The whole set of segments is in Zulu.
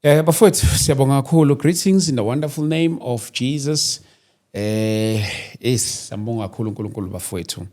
Bafowethu siyabonga kakhulu. Greetings in the wonderful name of Jesus. Siyabonga kakhulu uNkulunkulu bafowethu.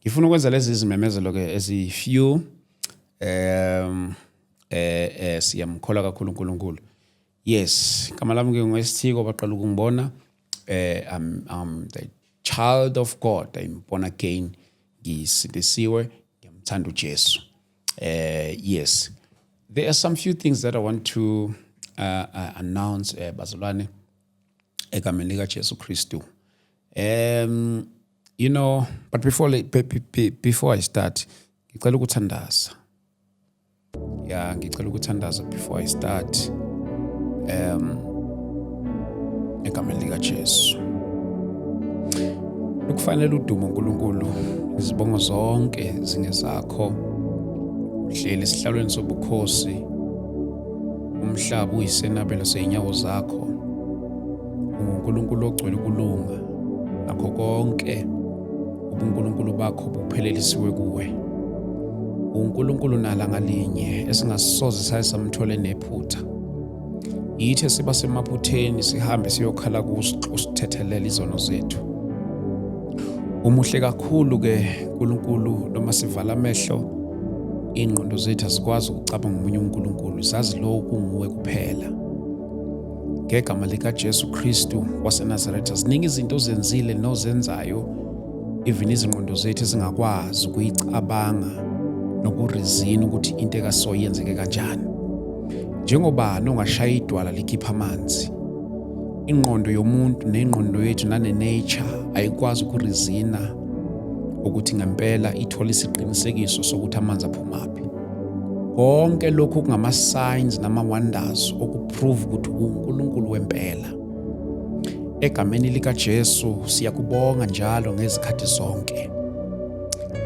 Ngifuna ukwenza lezi zimemezelo ke ezifew. Siyamkholwa kakhulu uNkulunkulu. Yes, igama lami ke ngoSithiko baqala ukungibona. I'm the child of God. I'm born again. Ngisindisiwe, ngiyamthanda uJesu. Yes. There are some few things that I want to announce, bazalwane, egameni lika Jesu Kristu. You know, but before I start, ngicela ukuthandaza. Yeah, ngicela ukuthandaza before I start. Egameni lika Jesu. Ukufanele udumo uNkulunkulu, izibongo zonke zingezakho. Uhleli esihlalweni sobukhosi, umhlaba uyisenabelo seinyawo zakho. uNkulunkulu ogcwele ukulunga, nakho konke ubuNkulunkulu bakho buphelelisiwe kuwe. uNkulunkulu nala ngalinye esingasoze sayisamthole nephutha. Yithe siba semaphutheni sihambe siyokhala kusithethelele izono zethu. Umuhle kakhulu ke uNkulunkulu noma sivala amehlo ingqondo zethu azikwazi ukucabanga ngomunye uNkulunkulu, sazi lo kunguwe kuphela. Ngegama lika Jesu Kristu waseNazaretha, ziningi izinto ozenzile nozenzayo even izingqondo zethu zingakwazi ukuyicabanga nokurizina ukuthi into ekaso yenzeke kanjani. Njengoba nongashaya idwala likhipha amanzi, ingqondo yomuntu nengqondo yethu nature ayikwazi ukurizina ukuthi ngempela ithola isiqinisekiso sokuthi amanzi aphumaphi. Konke lokhu kungama signs nama wonders okuprove ukuthi uNkulunkulu wempela. Egameni lika Jesu siyakubonga njalo ngezikhathi zonke.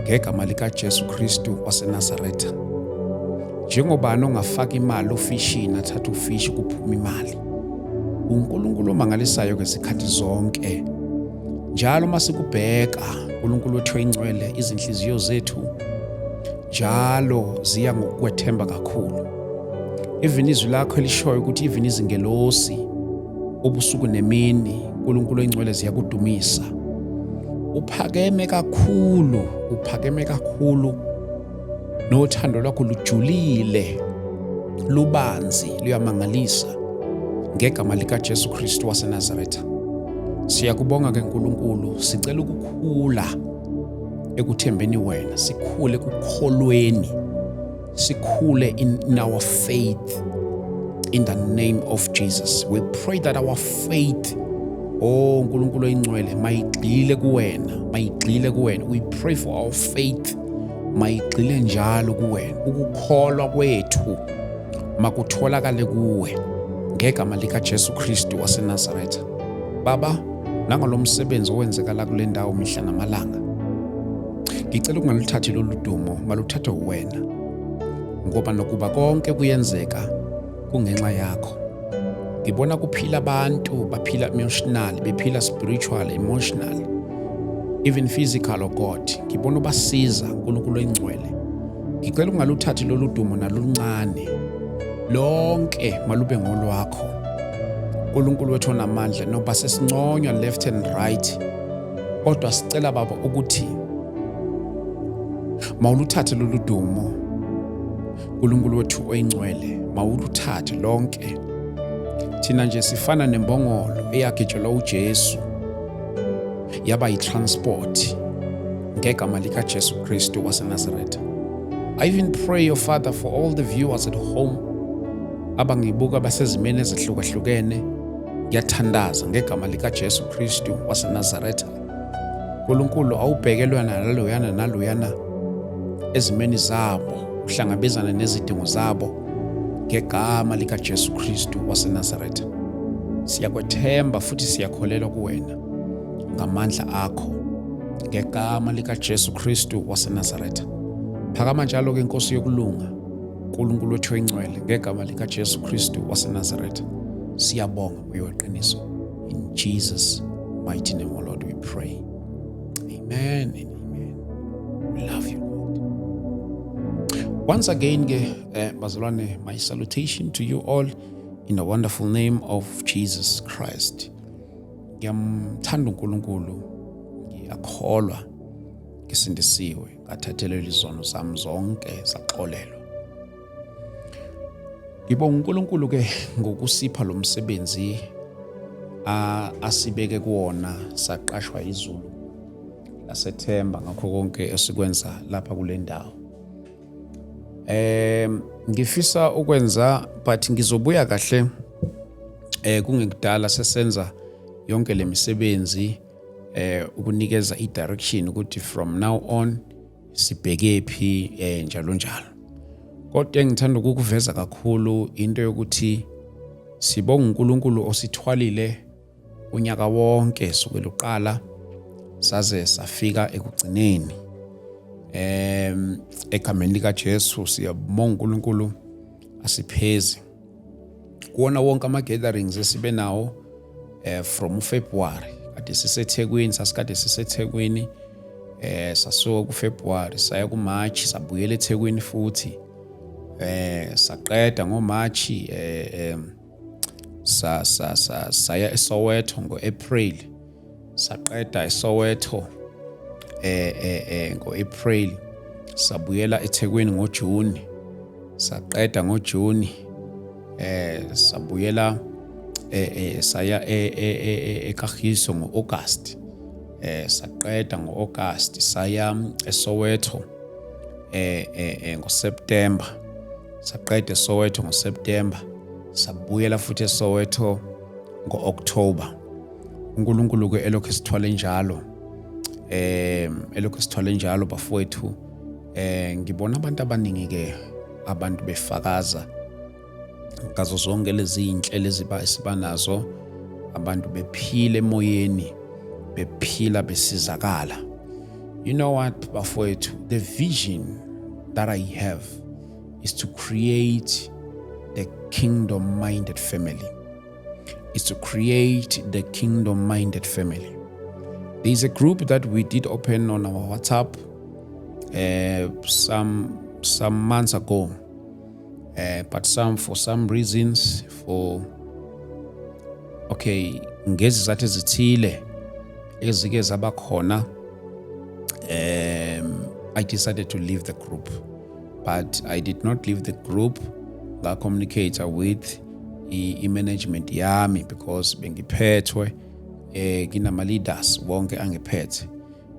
Ngegama lika Jesu Kristu waseNazaretha. Njengoba nongafaka imali ofishini athatha ufishi kuphuma imali. uNkulunkulu omangalisayo ngezikhathi zonke. Njalo masikubheka uNkulunkulu wethu oyingcwele, izinhliziyo zethu njalo ziya ngokwethemba kakhulu. Even izwi lakho elishoyo ukuthi even izingelosi ubusuku nemini uNkulunkulu oyingcwele ziyakudumisa. Uphakeme kakhulu nothando lwakho lujulile, lubanzi, luyamangalisa. Ngegama lika Jesu Kristu waseNazaretha. Siyakubonga ke uNkulunkulu, sicela ukukhula ekuthembeni wena, sikhule ekukholweni, sikhule in our faith in the name of Jesus. We pray that our faith, uNkulunkulu oyingcwele, mayigxile kuwena. We pray for our faith mayigxile njalo kuwena. Ukukholwa kwethu makutholakale kuwe ngegama lika Jesu Kristu waseNazaretha. Baba, nangolomsebenzi owenzekala kule ndawo mihla namalanga, ngicela ukungaluthathi lolu dumo, maluthathe wena, ngoba nokuba konke kuyenzeka kungenxa yakho. Ngibona kuphila abantu baphila emotional, bephila spiritual, emotional, even physical, oh God. Ngibona ubasiza uNkulunkulu oyingcwele. Ngicela ukungaluthathi lolu dumo naluluncane, lonke malube ngolwakho. uNkulunkulu wethu onamandla, noba sesinconywa left and right, kodwa sicela Baba ukuthi mawuluthathe lolu dumo. uNkulunkulu wethu oyingcwele, mawuluthathe lonke. Thina nje sifana nembongolo eyagijelwa uJesu yaba yitransport ngegama lika Jesu Kristu waseNazaretha. I even pray, your Father, for all the viewers at home abangibuka basezimeni ezihlukahlukene. Ngiyathandaza ngegama lika Jesu Kristu waseNazaretha. uNkulunkulu awubhekelwana naloyana ezimeni zabo, uhlangabezana nezidingo zabo ngegama lika Jesu Kristu waseNazaretha. Siyakwethemba futhi siyakholelwa kuwena ngamandla akho ngegama lika Jesu Kristu waseNazaretha. Phakama njalo ke Nkosi yokulunga, uNkulunkulu wethu oyingcwele, ngegama lika Jesu Kristu waseNazaretha. Siyabonga kuyiqiniso. In Jesus' mighty name, O Lord, we pray. Amen and amen. We love you, Lord. Once again, bazalwane, my salutation to you all in the wonderful name of Jesus Christ. Ngiyamthanda uNkulunkulu, ngiyakholwa ngisindisiwe, ngathathelwa izono zami zonke zaxolelwa. Ngibonga uNkulunkulu ke ngokusipha lo msebenzi asibeke kuwona, saqashwa izulu laseThemba ngakho konke esikwenza lapha kule ndawo. Ngifisa ukwenza but ngizobuya kahle kungekudala sesenza yonke le misebenzi ukunikeza i-direction ukuthi from now on sibheke phi njalo njalo. Kodwa engithanda ukukuveza kakhulu into yokuthi sibonga uNkulunkulu osithwalile unyaka wonke sukela uqala saze safika ekugcineni. Egameni likaJesu siyabonga uNkulunkulu asipheze kuona wonke ama-gatherings esibe nawo from February. Kade siseThekwini, sasikade siseThekwini, sasuka kuFebruary saya kuMarch, sabuyela eThekwini futhi. Saqeda ngoMarch, saya eSoweto ngo-April, saqeda eSoweto ngo-April, sabuyela eThekwini ngoJuni, saqeda ngoJuni, sabuyela saya eKagiso ngo-August, saqeda ngo-August, saya eSoweto ngoSeptember, saqeda eSoweto ngoSeptember, sabuyela futhi eSoweto ngo-October. uNkulunkulu ke elokhu esithwale njalo bafowethu. Ngibona abantu abaningi ke abantu befakaza ngazo zonke lezi inhlelo esiba nazo, abantu bephila emoyeni, bephila besizakala. You know what bafowethu, the vision that I have is to create the kingdom-minded family. Is to create the kingdom-minded family. There's a group that we did open on our WhatsApp some months ago, but for some reasons, ngezizathu ezithile ezike zaba khona, I decided to leave the group. But I did not leave the group. I communicated with i-management yami because bengiphethwe kinama leaders wonke angiphethe.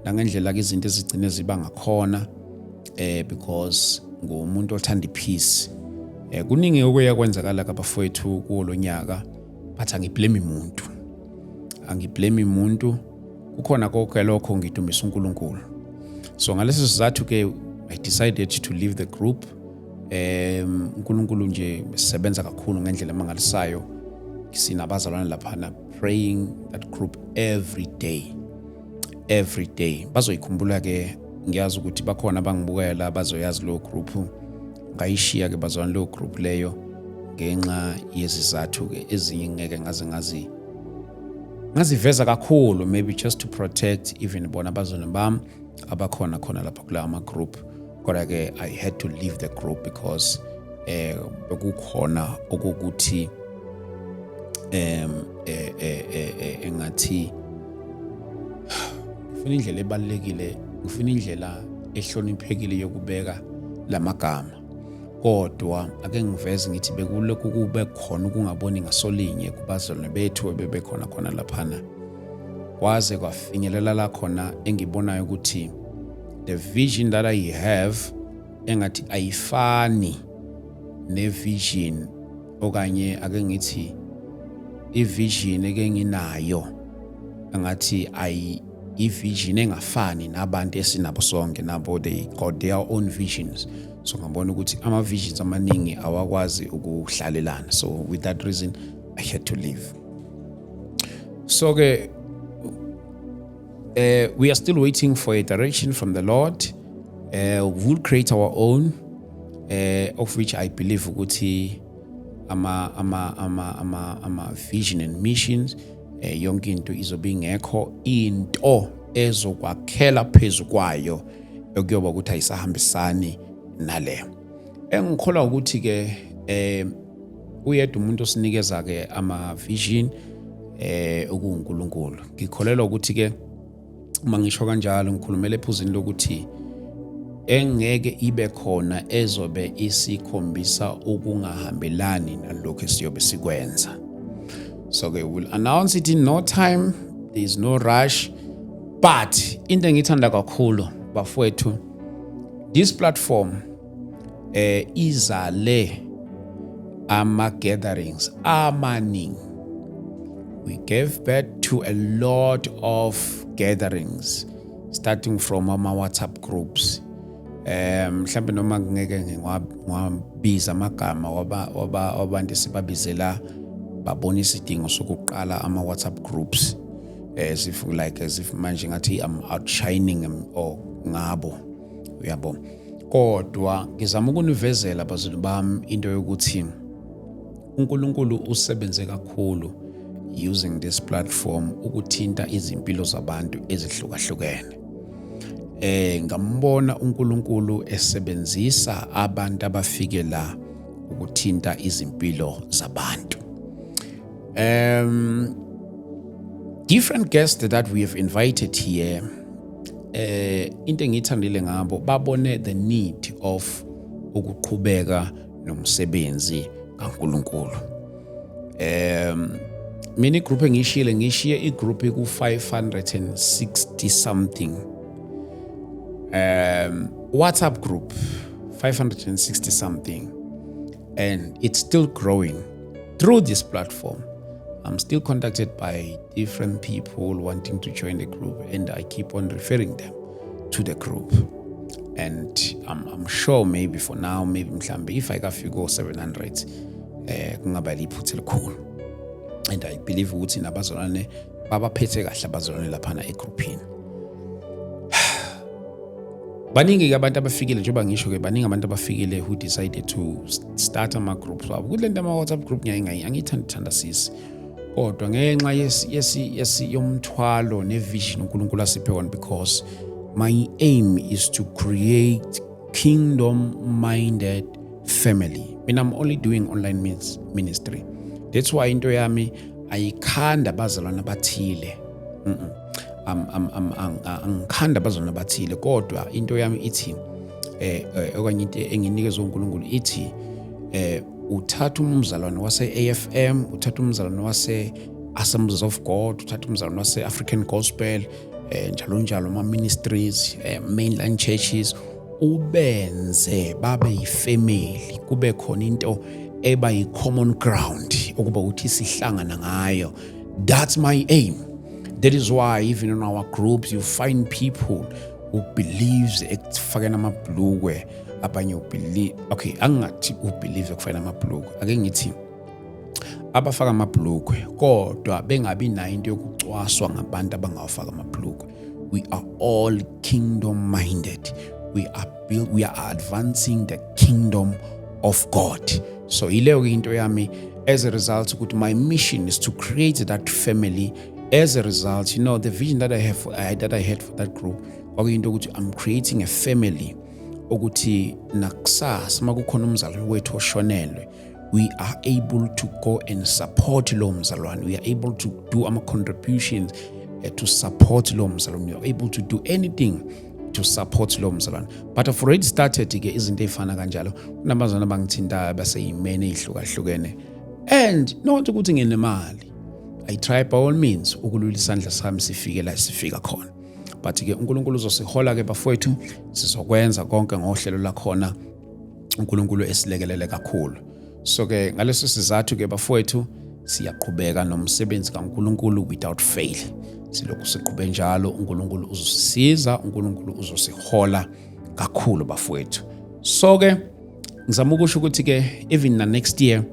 Nangendlela ke izinto ezigcine ziba ngakhona because ngumuntu othanda ipeace. Kuningi okuya kwenzakala kabafowethu kulonyaka, but angiblame umuntu. Kukhona konke lokho ngidumisa uNkulunkulu. So ngaleso sizathu ke I decided to leave the group. uNkulunkulu nje sebenza kakhulu ngendlela emangalisayo. Sinabazalwane laphana praying that group every day. Bazoyikhumbula ke, ngiyazi ukuthi bakhona abangibukela bazoyazi lo group. Ngayishiya ke bazalwane lo group leyo ngenxa yezizathu ke ezinye ngeke ngaziveza kakhulu, maybe just to protect even bona abazalwane bami abakhona khona lapha kula ama group. Kodwa ke I had to leave the group because bekukhona okukuthi engathi ngifuna indlela ebalekile, ngifuna indlela ehloniphekile yokubeka lamagama. Kodwa ake ngiveze ngithi bekulokhu kube khona ukungaboni ngasolinye kubazalwane bethu bebekhona khona laphana. Kwaze kwafinyelela la khona engibonayo ukuthi the vision that I have engathi ayifani nevision okanye ake ngithi ivision eke nginayo engathi ivision engafani nabantu esinabo sonke, nabo they got their own visions. So ngabona ukuthi ama visions amaningi awakwazi ukuhlalelana. So with that reason I had to leave. So we are still waiting for a direction from the Lord. We'll create our own, of which I believe ukuthi ama vision and missions yonke into izobe ingekho into ezokwakhela phezu kwayo okuyoba ukuthi ayisahambisani nale. Engikholwa ukuthi ke uyedwa umuntu osinikeza ke ama vision okuNkulunkulu. Ngikholelwa ukuthi ke uma ngisho kanjalo ngikhulumela ephuzini lokuthi engeke ibe khona ezobe isikhombisa ukungahambelani nalokho esiyobe sikwenza. So ke we'll announce it in no time. There is no rush. But into engithanda kakhulu bafowethu, this platform izale ama-gatherings amaningi. We gave birth to a lot of gatherings starting from ama-WhatsApp groups. Mhlambe noma ngeke ngiwabiza amagama wabantu sibabizela babona isidingo sokuqala ama-WhatsApp groups as if manje ngathi I'm outshining or ngabo, uyabo. Kodwa ngizama ukunivezela bazulu bami into yokuthi uNkulunkulu usebenze kakhulu using this platform ukuthinta izimpilo zabantu ezihlukahlukene. Ngambona uNkulunkulu esebenzisa abantu abafike la ukuthinta izimpilo zabantu. Different guests that we have invited here, into engithandile ngabo babone the need of ukuqhubeka nomsebenzi kaNkulunkulu. Mina igroup ngishiye igroup eku 560 something. WhatsApp group 560 something, and it's still growing through this platform. I'm still contacted by different people wanting to join the group, and I keep on referring them to the group. And I'm sure maybe for now, maybe mhlambe if I go 700, kungaba liphutha elikhulu. And I believe ukuthi nabazalwane babaphethe kahle abazalwane laphana egroupini. Baningi ke abantu abafikile njengoba ngisho ke baningi abantu abafikile who decided to start ama groups wabo. Kulento ama WhatsApp group angithanda sisi. Kodwa ngenxa yomthwalo nevision uNkulunkulu asiphe wona, because my aim is to create kingdom-minded family. I'm only doing online ministry. That's why into yami ayikhanda bazalwana bathile. Angikhanda bazalwana bathile, kodwa into yami ithi okanye into enginikezwe uNkulunkulu ithi uthatha umzalwane wase-AFM, uthatha umzalwane wase-Assemblies of God, uthatha umzalwane wase-African Gospel, njalo ama-ministries, mainline churches, ubenze babe yifamily, kube khona into eba yi-common ground ukuba uthi sihlangana ngayo. That's my aim. That is why even in our groups you find people who believes ekufakena amabhlukwe, abanye ubelieve, okay, angathi ubelieve ekufakena amabhlukwe, ake ngithi abafaka amabhlukwe kodwa bengabi nayo into yokucwaswa ngabantu abangawafaka amabhlukwe. We are all kingdom minded. We are advancing the kingdom of God. So ileyo into yami, as a result ukuthi my mission is to create that family. As a result, the vision that I had for that group, I'm creating a family. Ukuthi nakusasa makukhona umzalwane wethu oshonelwe, we are able to go and support lo mzalwane. We are able to do our contributions to support lo mzalwane. We are able to do anything to support lo mzalwane. But I've already started ke izinto ezifana kanjalo. Kunabazana bangithinta baseyimene ezihlukahlukene. And not ukuthi nginemali. I try by all means ukulula isandla sami sifike la sifika khona. But ke uNkulunkulu uzosihola ke bafowethu, sizokwenza konke ngohlelo lakhona uNkulunkulu esilekelele kakhulu. So ke ngaleso sizathu ke bafowethu siyaqhubeka nomsebenzi kaNkulunkulu without fail. Silokhu siqhubhe njalo, uNkulunkulu uzosisiza, uNkulunkulu uzosihola kakhulu bafowethu. So ke ngizama ukusho ukuthi ke even na next year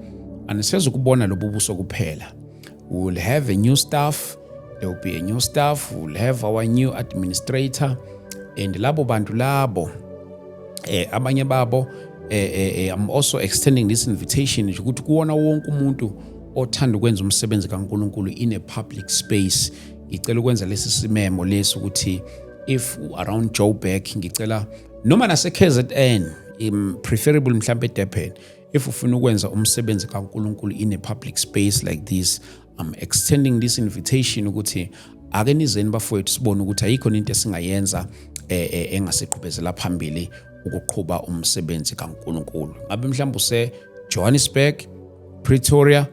aniseze ukubona lobubuso kuphela. We will have a new staff. There will be a new staff. We will have our new administrator. And labo bantu labo, abanye babo, I'm also extending this invitation ukuthi kuwona wonke umuntu othanda ukwenza umsebenzi kaNkulunkulu in a public space. Ngicela ukwenza lesi simemo lesi ukuthi if around Joburg ngicela noma nase KZN, preferable mhlambe eDurban, if ufuna ukwenza umsebenzi kaNkulunkulu in a public space like this, I'm extending this invitation ukuthi ake nizeni bafowethu sibone ukuthi ayikho into esingayenza engasiqhubezela phambili ukuqhuba umsebenzi kaNkulunkulu. Ngabe mhlawumbe use Johannesburg, Pretoria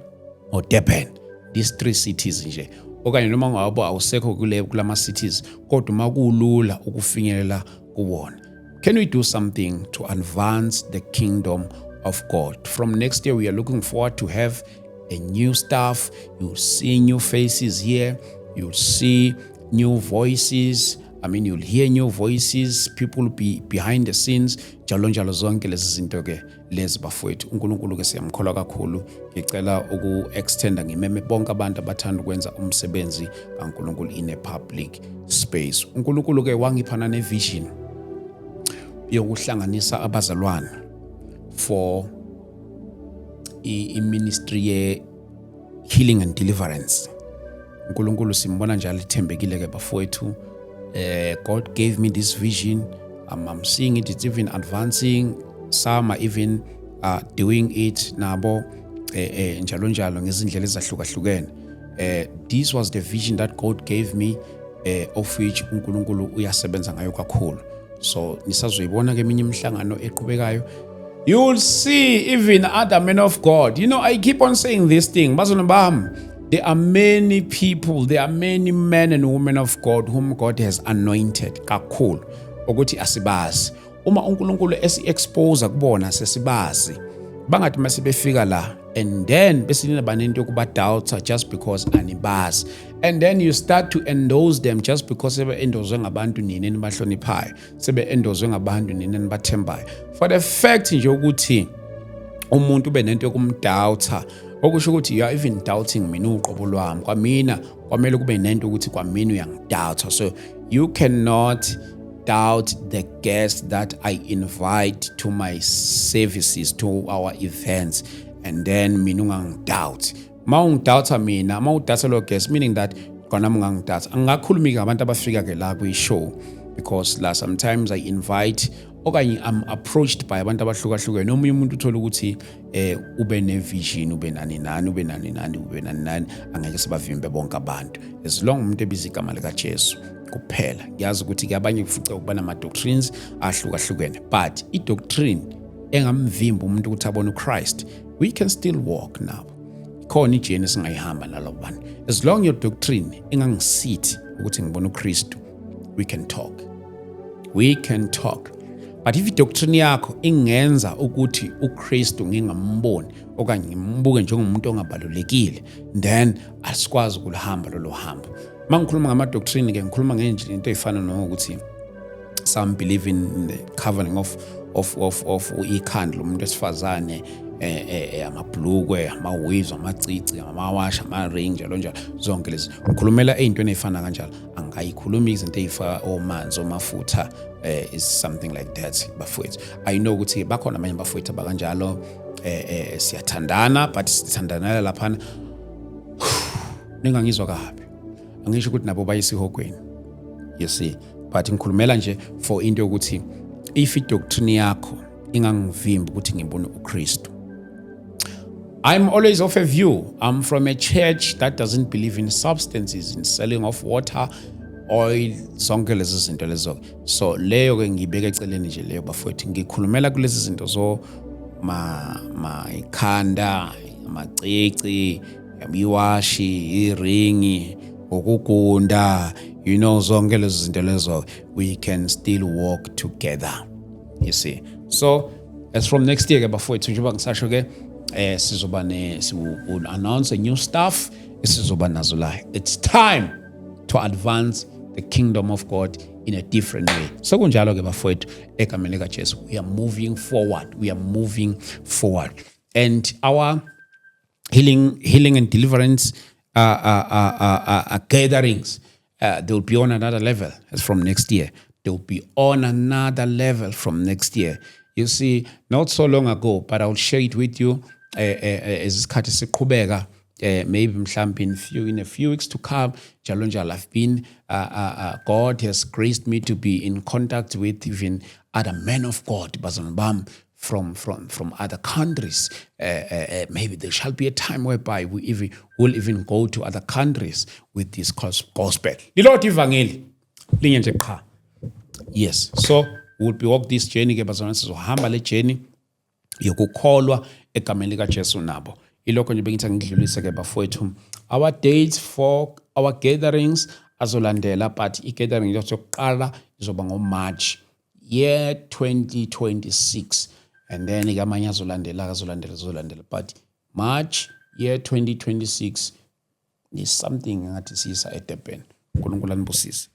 or Durban, these 3 cities nje. Okanye noma ngabe awusekho kulama cities kodwa makulula ukufinyelela kuwona. Can we do something to advance the kingdom of God? From next year we are looking forward to have a new staff. You'll see new faces here. You'll see new voices. You'll hear new voices, people be behind the scenes, njalo zonke lezi zinto ke lezi bafowethu. uNkulunkulu ke siyamkholwa kakhulu. Ngicela uku-extenda ngimeme bonke abantu abathanda ukwenza umsebenzi kaNkulunkulu in a public space. uNkulunkulu ke wangiphana ne-vision yokuhlanganisa abazalwane for i-ministry ye-healing and deliverance. uNkulunkulu simbona njalo ithembekile ke bafowethu. God gave me this vision. I'm seeing it. It's even advancing. Some are even doing it nabo njalo ngezindlela ezahlukahlukene. This was the vision that God gave me, of which uNkulunkulu uyasebenza ngayo kakhulu. So nisazoyibona ke eminye imihlangano eqhubekayo. You will see even other men of God. I keep on saying this thing. Bazona bam. There are many people, there are many men and women of God whom God has anointed kakhulu ukuthi asibazi. Uma uNkulunkulu esi-expose kubona sesibazi. Bangathi masebefika la and then besinina banento yokuba-doubta just because anibazi. And then you start to endorse them just because sebe-endozwe ngabantu nini enibahloniphayo, sebe-endozwe ngabantu nini enibathembayo. For the fact nje ukuthi umuntu ube nento yokumdoubta, okusho ukuthi you are even doubting mina uqobo lwami. Kwamina kwamele kube nento ukuthi kwamina uyangidoubta. So you cannot doubt the guests that I invite to my services, to our events, and then mina ungangidoubt. Ma ungidoubta mina, ma udoubta lo guest, meaning that kona ungangidoubt. Angakhulumi ngabantu abafika ke la kwi-show, because la sometimes I invite okanye I'm approached by abantu abahlukahlukene. Nomunye umuntu uthola ukuthi ube ne-vision, ube nani angeke sibavimbe bonke abantu. As long umuntu ebiza igama likaJesu kuphela. Ngiyazi ukuthi ke abanye kufica ukuba nama-doctrines ahlukahlukene, but i-doctrine engamvimba umuntu ukuthi abone uChrist, we can still walk now. Khona ijeni singayihamba nalabo bantu. As long your doctrine engangisithi ukuthi ngibone uKristu, we can talk. But if i-doctrine yakho ingenza ukuthi uKristu ngingamboni okanye ngimbuke njengomuntu ongabalulekile, then asikwazi ukulihamba lolo hambo. Mangikhuluma ngama-doctrine ke ngikhuluma ngenje into efana nokuthi some believe in the covering of ikhanda lomuntu wesifazane, amabhlukwe, ama-waves, amacici, amawashi, ama-ring, njalo zonke lezi. Ngikhulumela ey'ntweni ey'fana kanjalo. Angayikhulumi izinto ey'fana omanzi, omafutha, is something like that bafowethu. I know ukuthi bakhona abanye bafowethu abakanjalo, siyathandana but sithandanela laphana ningangizwa kabi. Angisho ukuthi nabo bayisihogweni. You see, but ngikhulumela nje for into yokuthi if i-doctrine yakho ingangivimba ukuthi ngibone uKristu. I'm always of a view. I'm from a church that doesn't believe in substances, in selling of water, oil, zonke lezi zinto lezo. So leyo ke ngibeka eceleni nje leyo bafowethu. Ngikhulumela kulezi zinto zo ikhanda, amacici, imiwashi, iringi, ukugunda, zonke lezi zinto lezo. We can still walk together. You see. So as from next year ke bafowethu njengoba ngisasho ke we'll announce a new staff. It's time to advance the kingdom of God in a different way. So kunjalo ke bafowethu egameni likaJesu, we are moving forward. And our healing and deliverance gatherings, they will be on another level as from next year. They will be on another level from next year. You see, not so long ago, but I will share it with you as isikhathi siqhubeka, maybe mhlawumbe in a few weeks to come. Njalo I've been God has graced me to be in contact with even other men of God, bazana bam, from other countries. Maybe there shall be a time whereby we'll even go to other countries with this gospel. Lilodwa ivangeli linye nje qha. Yes, so we'll be walk this journey ke bazalwane, sizohamba le journey yokukholwa egameni lika Jesu nabo. Ilokho nje bengithi ngidlulise ke bafowethu. Our dates for our gatherings azolandela, but i-gathering yokuqala izoba ngo-March year 2026, and then ikamanye azolandela, but March year 2026 is something ngathi siyisa eDurban. uNkulunkulu anibusise.